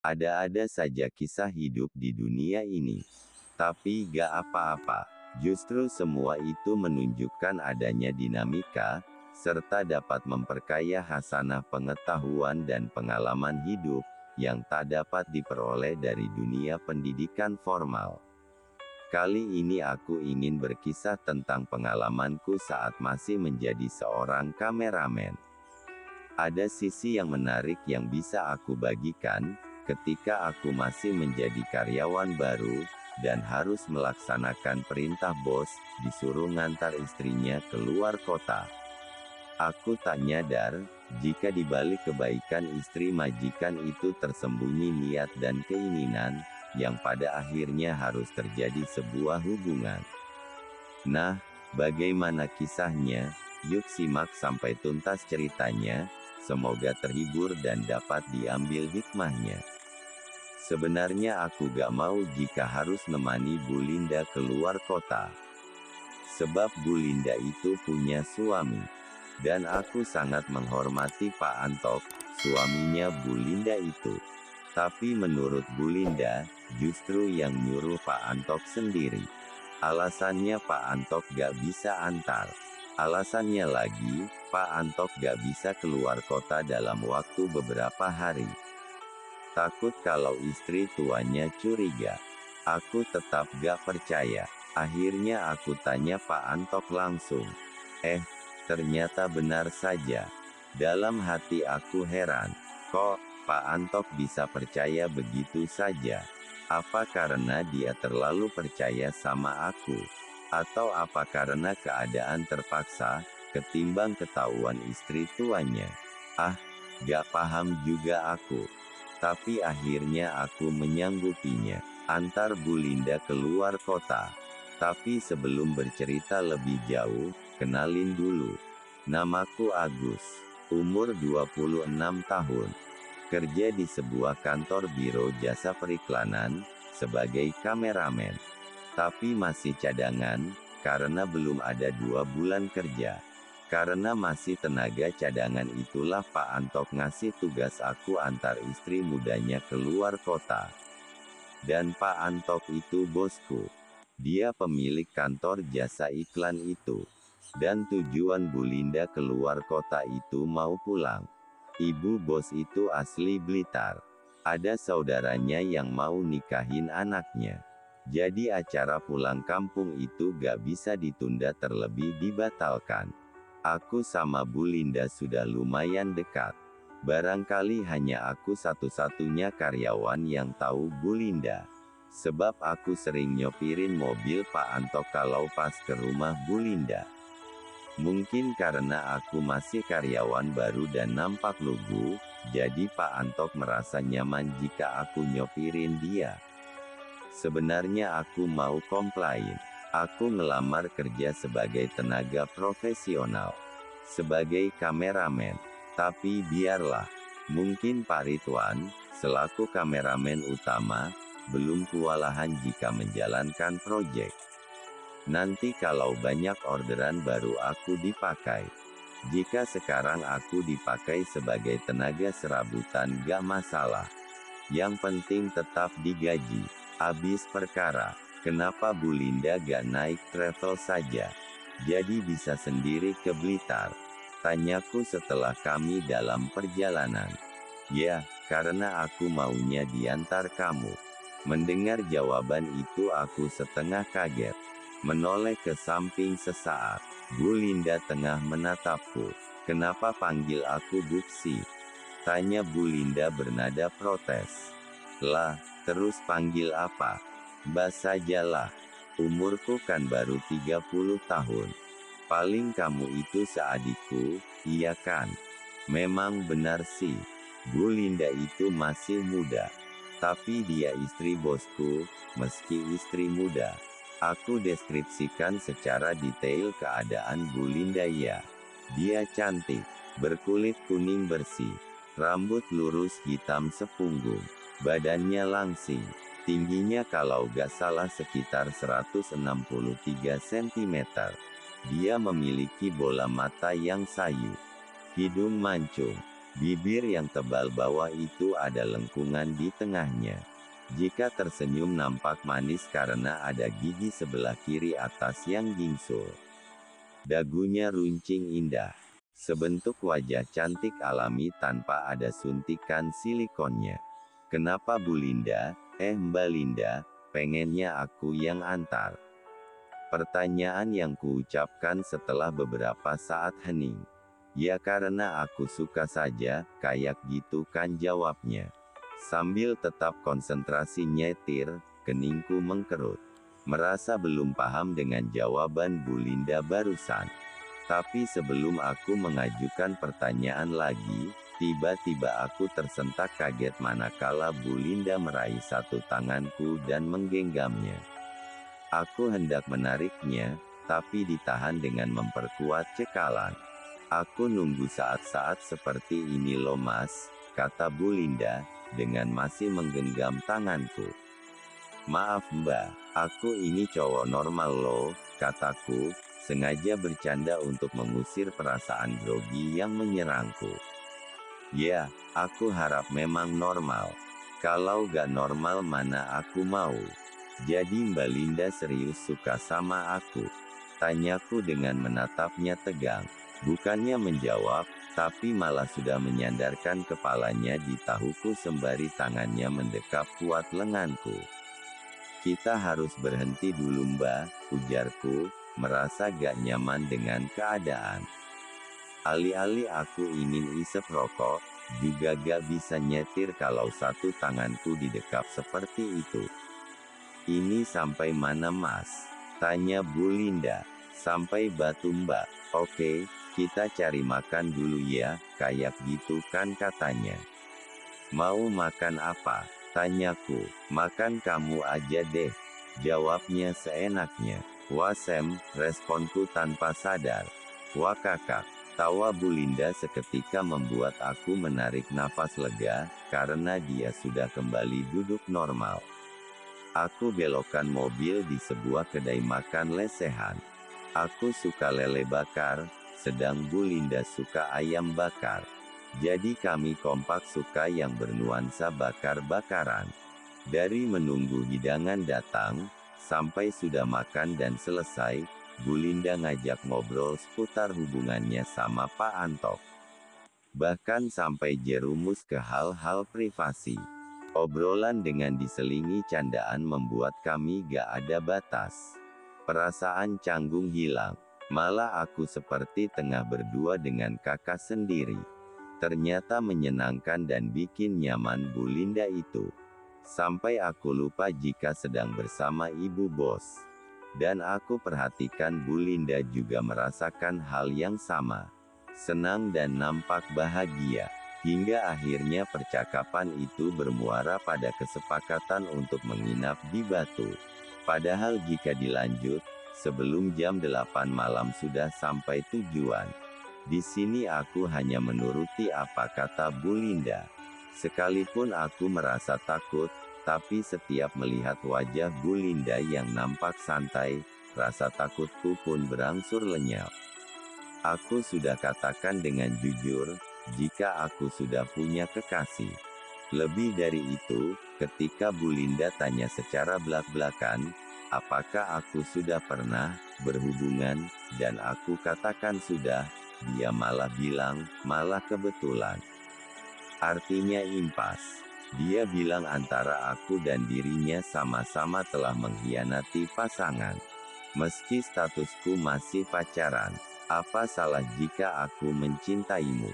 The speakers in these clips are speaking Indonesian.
Ada-ada saja kisah hidup di dunia ini. Tapi gak apa-apa. Justru semua itu menunjukkan adanya dinamika, serta dapat memperkaya hasanah pengetahuan dan pengalaman hidup, yang tak dapat diperoleh dari dunia pendidikan formal. Kali ini aku ingin berkisah tentang pengalamanku saat masih menjadi seorang kameramen. Ada sisi yang menarik yang bisa aku bagikan, ketika aku masih menjadi karyawan baru, dan harus melaksanakan perintah bos, disuruh ngantar istrinya keluar kota. Aku tak nyadar, jika di balik kebaikan istri majikan itu tersembunyi niat dan keinginan, yang pada akhirnya harus terjadi sebuah hubungan. Nah, bagaimana kisahnya? Yuk simak sampai tuntas ceritanya, semoga terhibur dan dapat diambil hikmahnya. Sebenarnya aku gak mau jika harus nemani Bu Linda keluar kota. Sebab Bu Linda itu punya suami. Dan aku sangat menghormati Pak Antok, suaminya Bu Linda itu. Tapi menurut Bu Linda, justru yang nyuruh Pak Antok sendiri. Alasannya Pak Antok gak bisa antar. Alasannya lagi, Pak Antok gak bisa keluar kota dalam waktu beberapa hari. Takut kalau istri tuanya curiga. Aku tetap gak percaya. Akhirnya aku tanya Pak Antok langsung. Ternyata benar saja. Dalam hati aku heran. Kok Pak Antok bisa percaya begitu saja? Apa karena dia terlalu percaya sama aku? Atau apa karena keadaan terpaksa, ketimbang ketahuan istri tuanya? Gak paham juga aku. Tapi akhirnya aku menyanggupinya. Antar Bu Linda keluar kota. Tapi sebelum bercerita lebih jauh, kenalin dulu. Namaku Agus. Umur 26 tahun. Kerja di sebuah kantor biro jasa periklanan, sebagai kameramen. Tapi masih cadangan, karena belum ada 2 bulan kerja. Karena masih tenaga cadangan itulah Pak Antok ngasih tugas aku antar istri mudanya keluar kota. Dan Pak Antok itu bosku. Dia pemilik kantor jasa iklan itu. Dan tujuan Bu Linda keluar kota itu mau pulang. Ibu bos itu asli Blitar. Ada saudaranya yang mau nikahin anaknya. Jadi acara pulang kampung itu gak bisa ditunda terlebih dibatalkan. Aku sama Bu Linda sudah lumayan dekat. Barangkali hanya aku satu-satunya karyawan yang tahu Bu Linda. Sebab aku sering nyopirin mobil Pak Antok kalau pas ke rumah Bu Linda. Mungkin karena aku masih karyawan baru dan nampak lugu, jadi Pak Antok merasa nyaman jika aku nyopirin dia. Sebenarnya aku mau komplain. Aku ngelamar kerja sebagai tenaga profesional. Sebagai kameramen. Tapi biarlah. Mungkin Pak Ridwan, selaku kameramen utama, belum kewalahan jika menjalankan proyek. Nanti kalau banyak orderan baru aku dipakai. Jika sekarang aku dipakai sebagai tenaga serabutan gak masalah. Yang penting tetap digaji. Abis perkara. Kenapa Bu Linda gak naik travel saja? Jadi bisa sendiri ke Blitar? Tanyaku setelah kami dalam perjalanan. Ya, karena aku maunya diantar kamu. Mendengar jawaban itu aku setengah kaget. Menoleh ke samping sesaat. Bu Linda tengah menatapku. Kenapa panggil aku Buksi? Tanya Bu Linda bernada protes. Lah, terus panggil apa? Bas sajalah. Umurku kan baru 30 tahun. Paling kamu itu seadikku, iya kan? Memang benar sih. Bu Linda itu masih muda. Tapi dia istri bosku, meski istri muda. Aku deskripsikan secara detail keadaan Bu Linda ya. Dia cantik, berkulit kuning bersih. Rambut lurus hitam sepunggung. Badannya langsing. Tingginya kalau gak salah sekitar 163 cm. Dia memiliki bola mata yang sayu. Hidung mancung. Bibir yang tebal bawah itu ada lengkungan di tengahnya. Jika tersenyum nampak manis karena ada gigi sebelah kiri atas yang gingsul. Dagunya runcing indah. Sebentuk wajah cantik alami tanpa ada suntikan silikonnya. Kenapa Bu Linda, Mbak Linda, pengennya aku yang antar? Pertanyaan yang kuucapkan setelah beberapa saat hening. Ya karena aku suka saja, kayak gitu kan jawabnya. Sambil tetap konsentrasi nyetir, keningku mengkerut. Merasa belum paham dengan jawaban Bu Linda barusan. Tapi sebelum aku mengajukan pertanyaan lagi, tiba-tiba aku tersentak kaget manakala Bu Linda meraih satu tanganku dan menggenggamnya. Aku hendak menariknya, tapi ditahan dengan memperkuat cekalan. Aku nunggu saat-saat seperti ini loh mas, kata Bu Linda, dengan masih menggenggam tanganku. Maaf mbak, aku ini cowok normal loh, kataku, sengaja bercanda untuk mengusir perasaan grogi yang menyerangku. Ya, aku harap memang normal. Kalau gak normal mana aku mau. Jadi Mbak Linda serius suka sama aku? Tanyaku dengan menatapnya tegang. Bukannya menjawab, tapi malah sudah menyandarkan kepalanya di tahuku sembari tangannya mendekap kuat lenganku. Kita harus berhenti dulu mbak, ujarku, merasa gak nyaman dengan keadaan. Alih-alih aku ingin isep rokok, juga gak bisa nyetir kalau satu tanganku didekap seperti itu. Ini sampai mana mas? Tanya Bu Linda. Sampai Batu mbak. Oke, kita cari makan dulu ya, kayak gitu kan katanya. Mau makan apa? Tanyaku. Makan kamu aja deh. Jawabnya seenaknya. Wah Sam, responku tanpa sadar. Wah kakak. Tawa Bu Linda seketika membuat aku menarik nafas lega, karena dia sudah kembali duduk normal. Aku belokkan mobil di sebuah kedai makan lesehan. Aku suka lele bakar, sedang Bu Linda suka ayam bakar. Jadi kami kompak suka yang bernuansa bakar-bakaran. Dari menunggu hidangan datang, sampai sudah makan dan selesai, Bu Linda ngajak ngobrol seputar hubungannya sama Pak Antok. Bahkan sampai jerumus ke hal-hal privasi. Obrolan dengan diselingi candaan membuat kami gak ada batas. Perasaan canggung hilang. Malah aku seperti tengah berdua dengan kakak sendiri. Ternyata menyenangkan dan bikin nyaman Bu Linda itu. Sampai aku lupa jika sedang bersama ibu bos. Dan aku perhatikan Bu Linda juga merasakan hal yang sama. Senang dan nampak bahagia. Hingga akhirnya percakapan itu bermuara pada kesepakatan untuk menginap di Batu. Padahal jika dilanjut, sebelum jam 8 malam sudah sampai tujuan. Di sini aku hanya menuruti apa kata Bu Linda. Sekalipun aku merasa takut, tapi setiap melihat wajah Bu Linda yang nampak santai, rasa takutku pun berangsur lenyap. Aku sudah katakan dengan jujur, jika aku sudah punya kekasih. Lebih dari itu, ketika Bu Linda tanya secara belak-belakan, apakah aku sudah pernah berhubungan, dan aku katakan sudah, dia malah bilang, malah kebetulan. Artinya impas. Dia bilang antara aku dan dirinya sama-sama telah mengkhianati pasangan. Meski statusku masih pacaran, apa salah jika aku mencintaimu?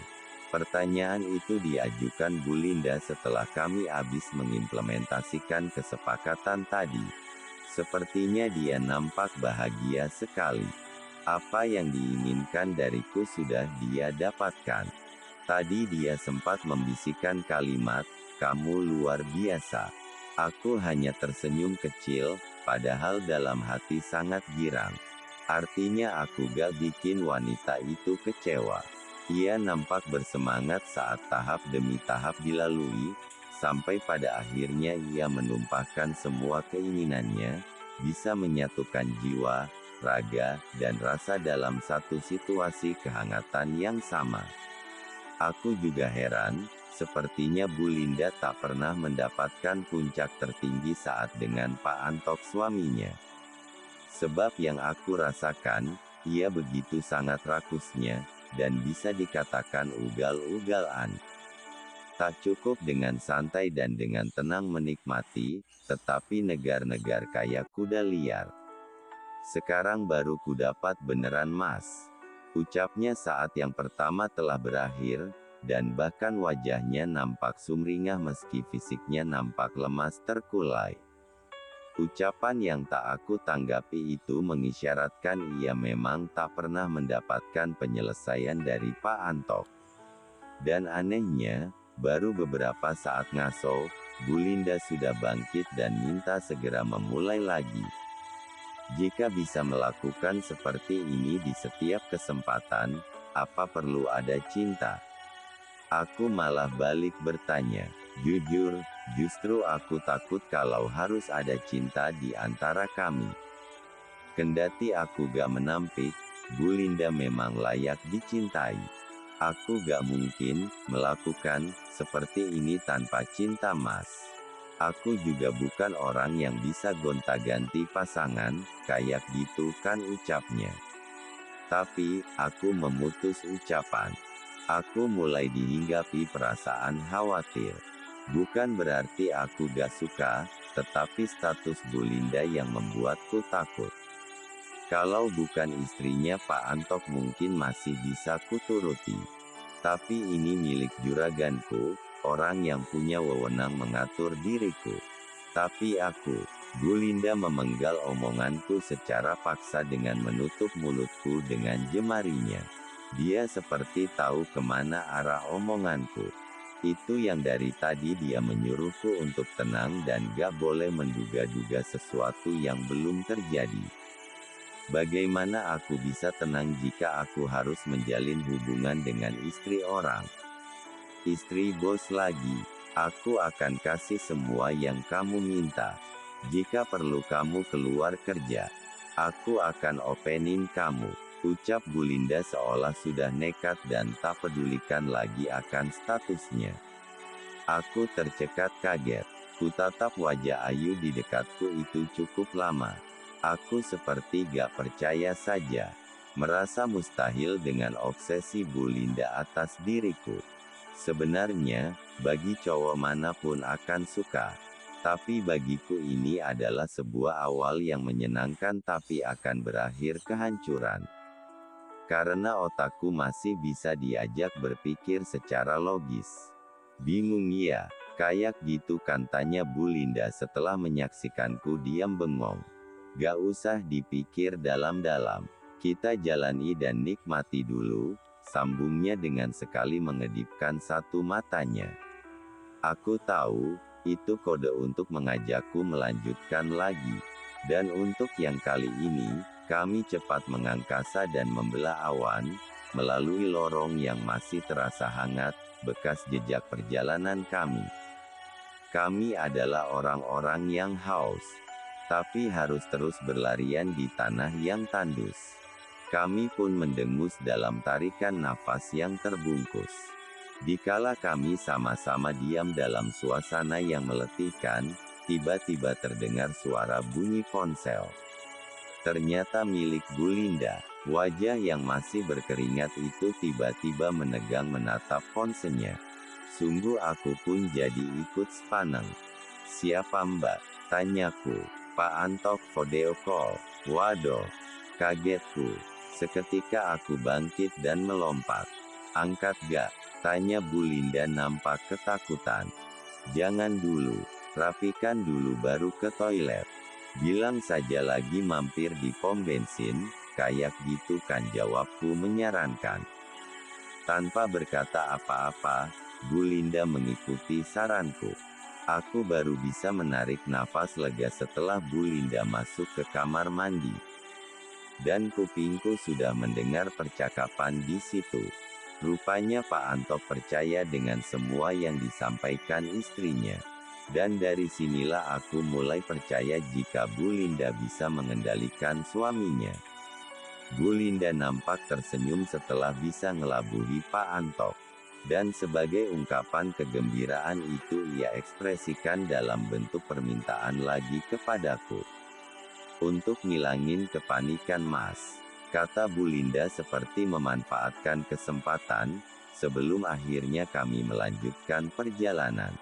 Pertanyaan itu diajukan Bu Linda setelah kami habis mengimplementasikan kesepakatan tadi. Sepertinya dia nampak bahagia sekali. Apa yang diinginkan dariku sudah dia dapatkan. Tadi dia sempat membisikkan kalimat, "Kamu luar biasa." Aku hanya tersenyum kecil, padahal dalam hati sangat girang. Artinya aku gak bikin wanita itu kecewa. Ia nampak bersemangat saat tahap demi tahap dilalui, sampai pada akhirnya ia menumpahkan semua keinginannya, bisa menyatukan jiwa, raga, dan rasa dalam satu situasi kehangatan yang sama. Aku juga heran, sepertinya Bu Linda tak pernah mendapatkan puncak tertinggi saat dengan Pak Antok suaminya. Sebab yang aku rasakan, ia begitu sangat rakusnya, dan bisa dikatakan ugal-ugalan. Tak cukup dengan santai dan dengan tenang menikmati, tetapi negar-negar kayak kuda liar. Sekarang baru kudapat beneran mas. Ucapnya saat yang pertama telah berakhir, dan bahkan wajahnya nampak sumringah meski fisiknya nampak lemas terkulai. Ucapan yang tak aku tanggapi itu mengisyaratkan ia memang tak pernah mendapatkan penyelesaian dari Pak Antok. Dan anehnya, baru beberapa saat ngaso, Bu Linda sudah bangkit dan minta segera memulai lagi. Jika bisa melakukan seperti ini di setiap kesempatan, apa perlu ada cinta? Aku malah balik bertanya. Jujur, justru aku takut kalau harus ada cinta di antara kami. Kendati aku gak menampik, Bu Linda memang layak dicintai. Aku gak mungkin melakukan seperti ini tanpa cinta mas. Aku juga bukan orang yang bisa gonta-ganti pasangan, kayak gitu kan ucapnya. Tapi, aku memutus ucapan. Aku mulai dihinggapi perasaan khawatir. Bukan berarti aku gak suka, tetapi status Bu Linda yang membuatku takut. Kalau bukan istrinya Pak Antok mungkin masih bisa kuturuti. Tapi ini milik juraganku, orang yang punya wewenang mengatur diriku. Tapi aku, Bu Linda memenggal omonganku secara paksa dengan menutup mulutku dengan jemarinya. Dia seperti tahu kemana arah omonganku. Itu yang dari tadi dia menyuruhku untuk tenang dan gak boleh menduga-duga sesuatu yang belum terjadi. Bagaimana aku bisa tenang jika aku harus menjalin hubungan dengan istri orang? Istri bos lagi. Aku akan kasih semua yang kamu minta. Jika perlu kamu keluar kerja, aku akan openin kamu. Ucap Bu Linda seolah sudah nekat dan tak pedulikan lagi akan statusnya. Aku tercekat kaget. Kutatap wajah Ayu di dekatku itu cukup lama. Aku seperti gak percaya saja. Merasa mustahil dengan obsesi Bu Linda atas diriku. Sebenarnya, bagi cowok manapun akan suka. Tapi bagiku ini adalah sebuah awal yang menyenangkan tapi akan berakhir kehancuran. Karena otakku masih bisa diajak berpikir secara logis. Bingung ya, kayak gitu kan tanya Bu Linda setelah menyaksikanku diam bengong. Gak usah dipikir dalam-dalam. Kita jalani dan nikmati dulu, sambungnya dengan sekali mengedipkan satu matanya. Aku tahu, itu kode untuk mengajakku melanjutkan lagi. Dan untuk yang kali ini, kami cepat mengangkasa dan membelah awan, melalui lorong yang masih terasa hangat, bekas jejak perjalanan kami. Kami adalah orang-orang yang haus, tapi harus terus berlarian di tanah yang tandus. Kami pun mendengus dalam tarikan nafas yang terbungkus. Dikala kami sama-sama diam dalam suasana yang meletihkan, tiba-tiba terdengar suara bunyi ponsel. Ternyata milik Bu Linda. Wajah yang masih berkeringat itu tiba-tiba menegang menatap ponselnya. Sungguh aku pun jadi ikut sepaneng. Siapa mbak? Tanyaku. Pak Antok video call. Waduh. Kagetku. Seketika aku bangkit dan melompat. Angkat gak? Tanya Bu Linda nampak ketakutan. Jangan dulu. Rapikan dulu baru ke toilet. Bilang saja lagi mampir di pom bensin, kayak gitu kan jawabku menyarankan. Tanpa berkata apa-apa, Bu Linda mengikuti saranku. Aku baru bisa menarik nafas lega setelah Bu Linda masuk ke kamar mandi. Dan kupingku sudah mendengar percakapan di situ. Rupanya Pak Antok percaya dengan semua yang disampaikan istrinya. Dan dari sinilah aku mulai percaya jika Bu Linda bisa mengendalikan suaminya. Bu Linda nampak tersenyum setelah bisa ngelabuhi Pak Antok. Dan sebagai ungkapan kegembiraan itu ia ekspresikan dalam bentuk permintaan lagi kepadaku. Untuk ngilangin kepanikan Mas, kata Bu Linda seperti memanfaatkan kesempatan, sebelum akhirnya kami melanjutkan perjalanan.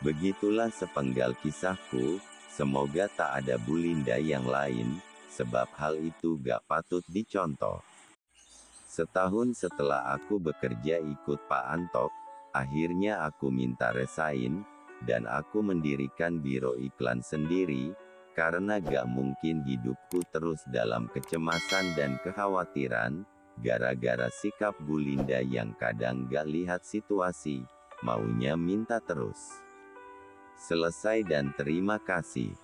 Begitulah sepenggal kisahku, semoga tak ada Bu Linda yang lain, sebab hal itu gak patut dicontoh. Setahun setelah aku bekerja ikut Pak Antok, akhirnya aku minta resign, dan aku mendirikan biro iklan sendiri, karena gak mungkin hidupku terus dalam kecemasan dan kekhawatiran, gara-gara sikap Bu Linda yang kadang gak lihat situasi, maunya minta terus. Selesai dan terima kasih.